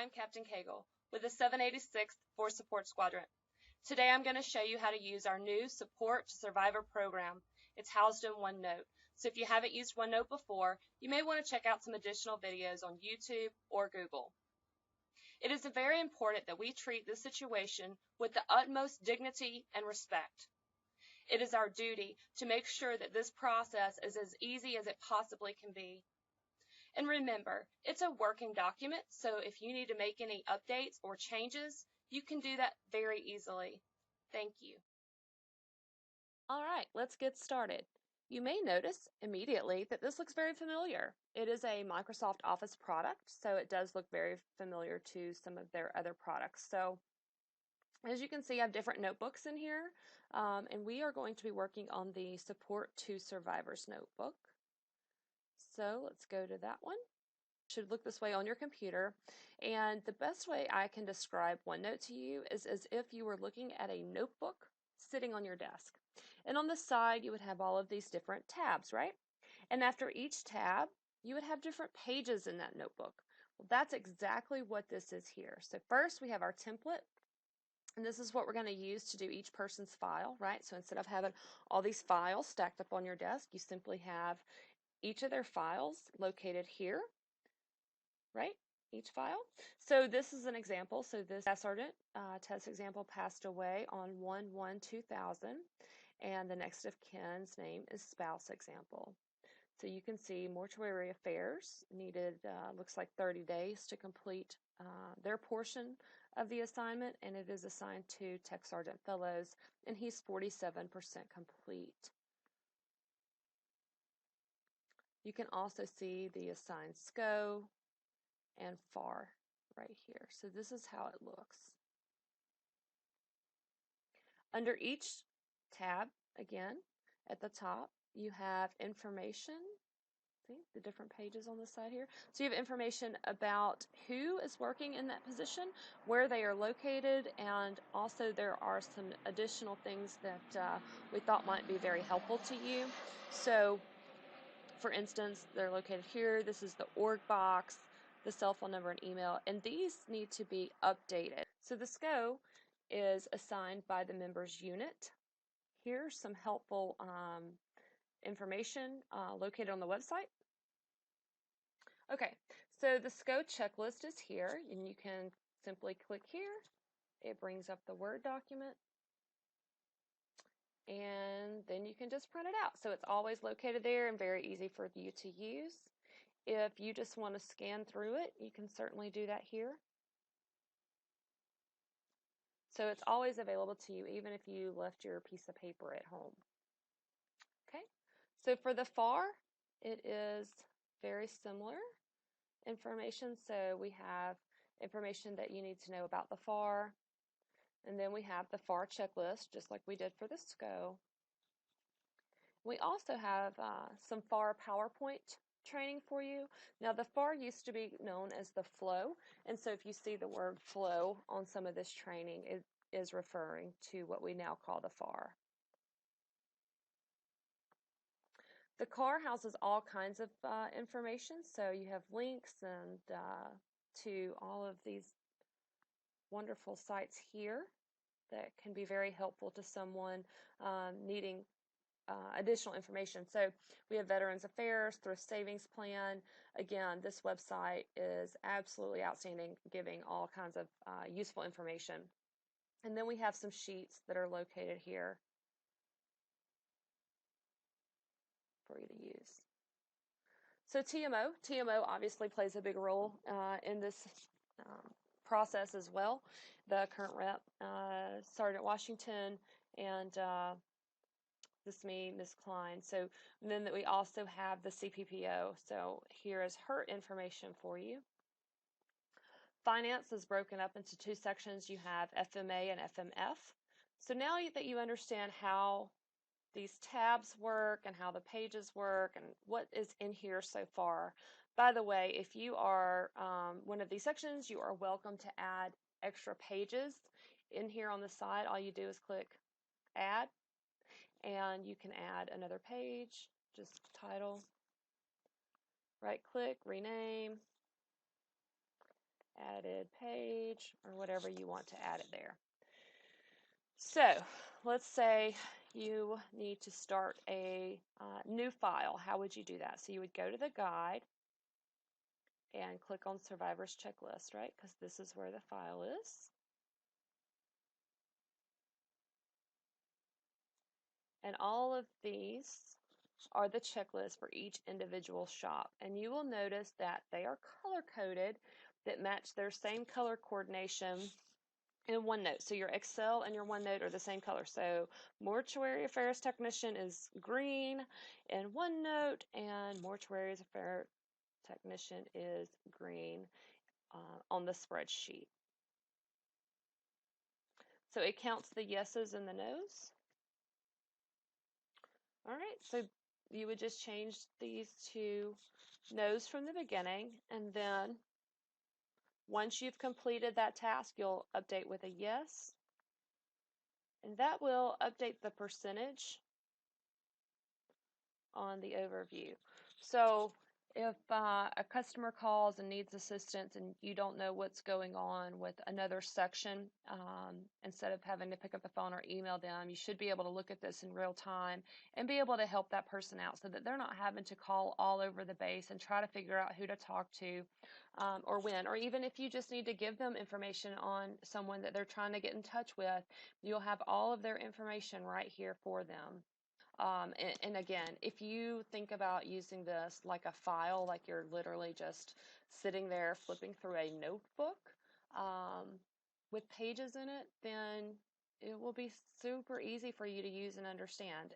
I'm Captain Cagle with the 786th Force Support Squadron. Today I'm going to show you how to use our new Support to Survivor program. It's housed in OneNote. So if you haven't used OneNote before, you may want to check out some additional videos on YouTube or Google. It is very important that we treat this situation with the utmost dignity and respect. It is our duty to make sure that this process is as easy as it possibly can be. And remember, it's a working document, so if you need to make any updates or changes, you can do that very easily. Thank you. All right, let's get started. You may notice immediately that this looks very familiar. It is a Microsoft Office product, so it does look very familiar to some of their other products. So as you can see, I have different notebooks in here, and we are going to be working on the Support to Survivors notebook. So let's go to that one. It should look this way on your computer, and the best way I can describe OneNote to you is as if you were looking at a notebook sitting on your desk. And on the side, you would have all of these different tabs, right? And after each tab, you would have different pages in that notebook. Well, that's exactly what this is here. So first, we have our template. And this is what we're going to use to do each person's file, right? So instead of having all these files stacked up on your desk, you simply have each of their files located here, right? Each file. So this is an example. So this Staff Sergeant test example passed away on 1/1/2000, and the next of kin's name is spouse example. So you can see mortuary affairs needed, looks like 30 days to complete their portion of the assignment, and it is assigned to Tech Sergeant Fellows, and he's 47% complete. You can also see the assigned SCO and FAR right here. So this is how it looks. Under each tab, again, at the top, you have information. See the different pages on this side here? So you have information about who is working in that position, where they are located, and also there are some additional things that we thought might be very helpful to you. So for instance, they're located here. This is the org box, the cell phone number and email, and these need to be updated. So the SCO is assigned by the members unit. Here's some helpful information located on the website. Okay, so the SCO checklist is here, and you can simply click here. It brings up the Word document, and then you can just print it out. So it's always located there and very easy for you to use. If you just want to scan through it, you can certainly do that here. So it's always available to you, even if you left your piece of paper at home. Okay, so for the FAR, it is very similar information. So we have information that you need to know about the FAR, and then we have the FAR checklist, just like we did for the SCO. We also have some FAR PowerPoint training for you. Now the FAR used to be known as the flow, and so if you see the word flow on some of this training, it is referring to what we now call the FAR. The CAR houses all kinds of information, so you have links and to all of these wonderful sites here that can be very helpful to someone needing additional information. So we have Veterans Affairs, Thrift Savings Plan. Again, this website is absolutely outstanding, giving all kinds of useful information. And then we have some sheets that are located here for you to use. So TMO obviously plays a big role in this process as well. The current rep, Sergeant Washington, and this is me, Ms. Klein. So then we also have the CPPO. So here is her information for you. Finance is broken up into two sections. You have FMA and FMF. So now that you understand how these tabs work and how the pages work and what is in here so far. By the way, if you are one of these sections, you are welcome to add extra pages in here on the side. All you do is click add, and you can add another page, just title, right click, rename, added page, or whatever you want to add it there. So let's say you need to start a new file. How would you do that? So you would go to the guide and click on Survivor's Checklist, right? Because this is where the file is. And all of these are the checklists for each individual shop. And you will notice that they are color-coded that match their same color coordination in OneNote. So your Excel and your OneNote are the same color. So Mortuary Affairs Technician is green in OneNote, and Mortuary Affairs Technician is green on the spreadsheet. So it counts the yeses and the nos. All right, so you would just change these to nos from the beginning, and then once you've completed that task, you'll update with a yes, and that will update the percentage on the overview. So if a customer calls and needs assistance and you don't know what's going on with another section, instead of having to pick up the phone or email them, you should be able to look at this in real time and be able to help that person out so that they're not having to call all over the base and try to figure out who to talk to or when. Or even if you just need to give them information on someone that they're trying to get in touch with, you'll have all of their information right here for them. And again, if you think about using this like a file, like you're literally just sitting there flipping through a notebook with pages in it, then it will be super easy for you to use and understand.